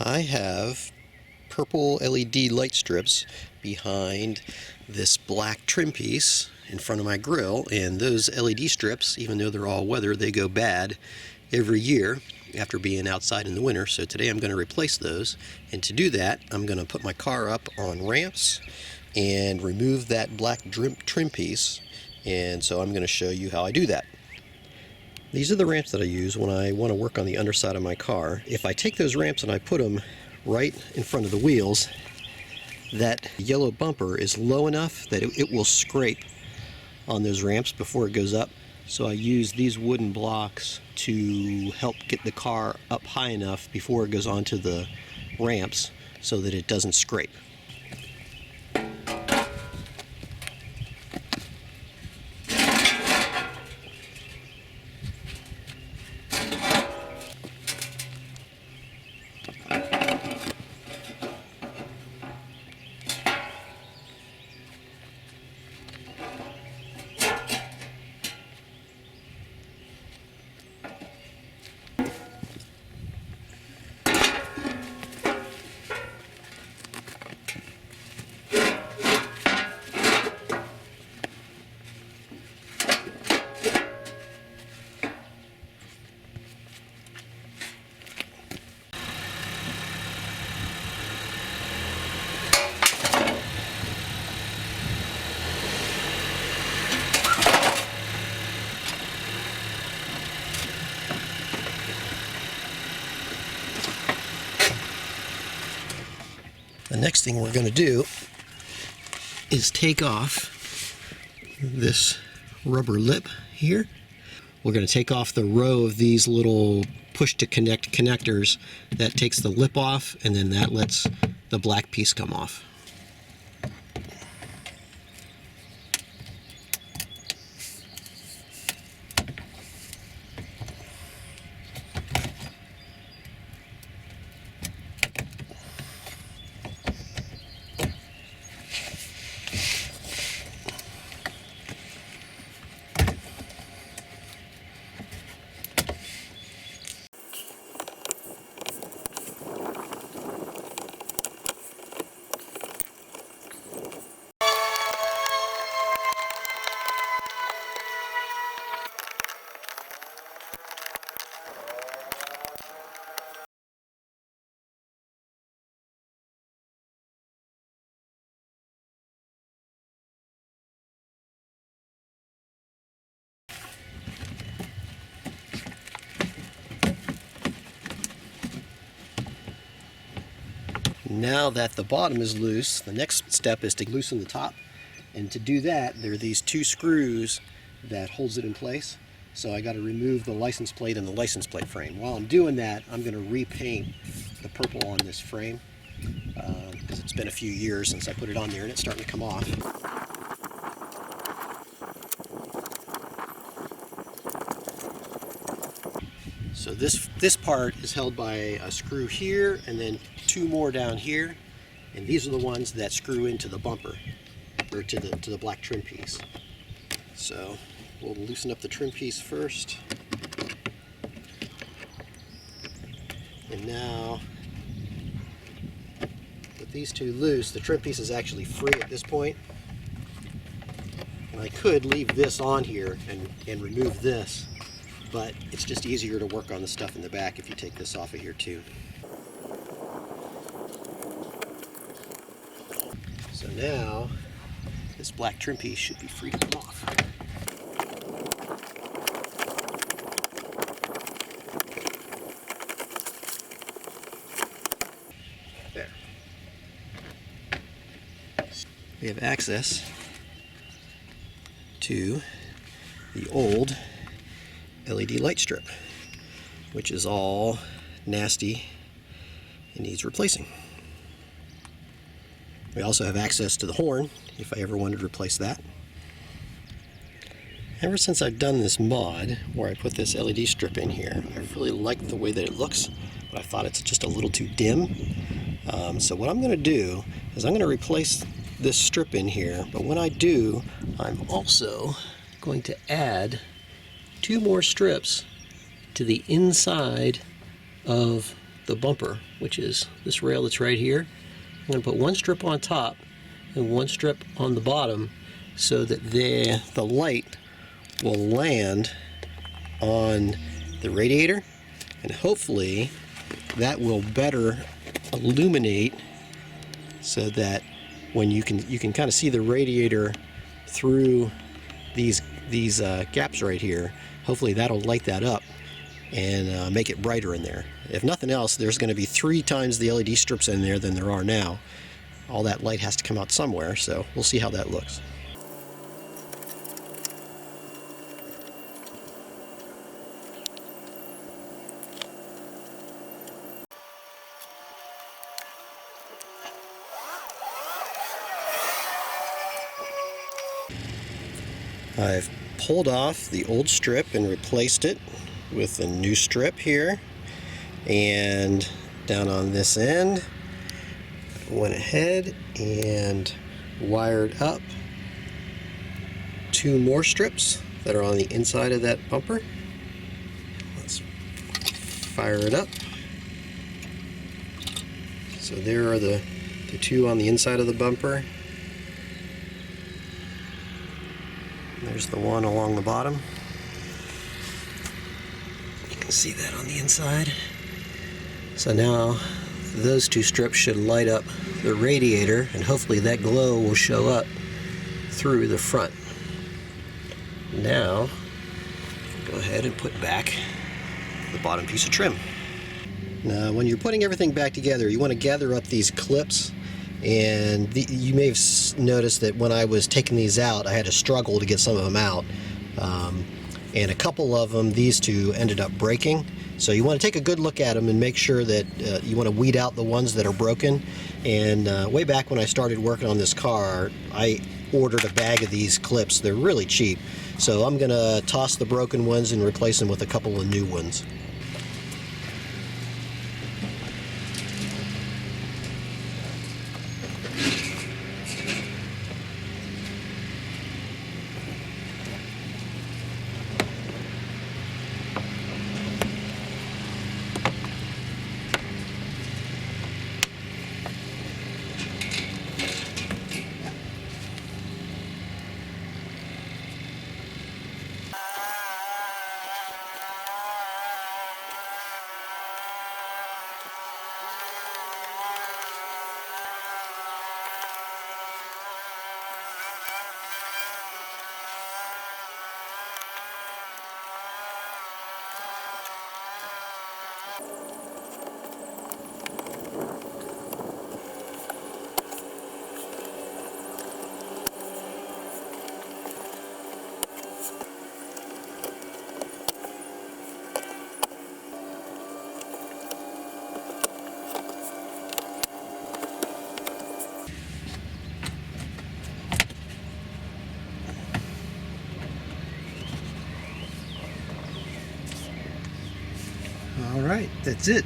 I have purple LED light strips behind this black trim piece in front of my grill, and those LED strips, even though they're all weather, they go bad every year after being outside in the winter. So today I'm going to replace those, and to do that I'm going to put my car up on ramps and remove that black trim piece, and so I'm going to show you how I do that. These are the ramps that I use when I want to work on the underside of my car. If I take those ramps and I put them right in front of the wheels, that yellow bumper is low enough that it will scrape on those ramps before it goes up. So I use these wooden blocks to help get the car up high enough before it goes onto the ramps so that it doesn't scrape. The next thing we're going to do is take off this rubber lip here. We're going to take off the row of these little push to connect connectors that takes the lip off, and then that lets the black piece come off. Now that the bottom is loose, the next step is to loosen the top. And to do that, there are these two screws that holds it in place. So I got to remove the license plate and the license plate frame. While I'm doing that, I'm going to repaint the purple on this frame because it's been a few years since I put it on there and it's starting to come off. So this part is held by a screw here and then two more down here, and these are the ones that screw into the bumper or to the black trim piece. So we'll loosen up the trim piece first, and now with these two loose, the trim piece is actually free at this point. And I could leave this on here and remove this, but it's just easier to work on the stuff in the back if you take this off of here too. So now this black trim piece should be free to come off. There. We have access to the old LED light strip, which is all nasty and needs replacing. We also have access to the horn if I ever wanted to replace that. Ever since I've done this mod where I put this LED strip in here, I've really liked the way that it looks, but I thought it's just a little too dim. So what I'm going to do is I'm going to replace this strip in here, but when I do, I'm also going to add two more strips to the inside of the bumper, which is this rail that's right here. I'm going to put one strip on top and one strip on the bottom so that the light will land on the radiator, and hopefully that will better illuminate so that when you can kind of see the radiator through these gaps right here. Hopefully that'll light that up and make it brighter in there. If nothing else, there's going to be 3 times the LED strips in there than there are now. All that light has to come out somewhere, so we'll see how that looks. I've pulled off the old strip and replaced it with a new strip here, and down on this end went ahead and wired up 2 more strips that are on the inside of that bumper. Let's fire it up. So there are the 2 on the inside of the bumper. There's the one along the bottom. You can see that on the inside. So now those 2 strips should light up the radiator, and hopefully that glow will show up through the front. Now, go ahead and put back the bottom piece of trim. Now, when you're putting everything back together, you want to gather up these clips. And you may have noticed that when I was taking these out, I had to struggle to get some of them out. And a couple of them, these 2, ended up breaking. So you want to take a good look at them and make sure that you want to weed out the ones that are broken. And way back when I started working on this car, I ordered a bag of these clips. They're really cheap. So I'm going to toss the broken ones and replace them with a couple of new ones. All right, that's it.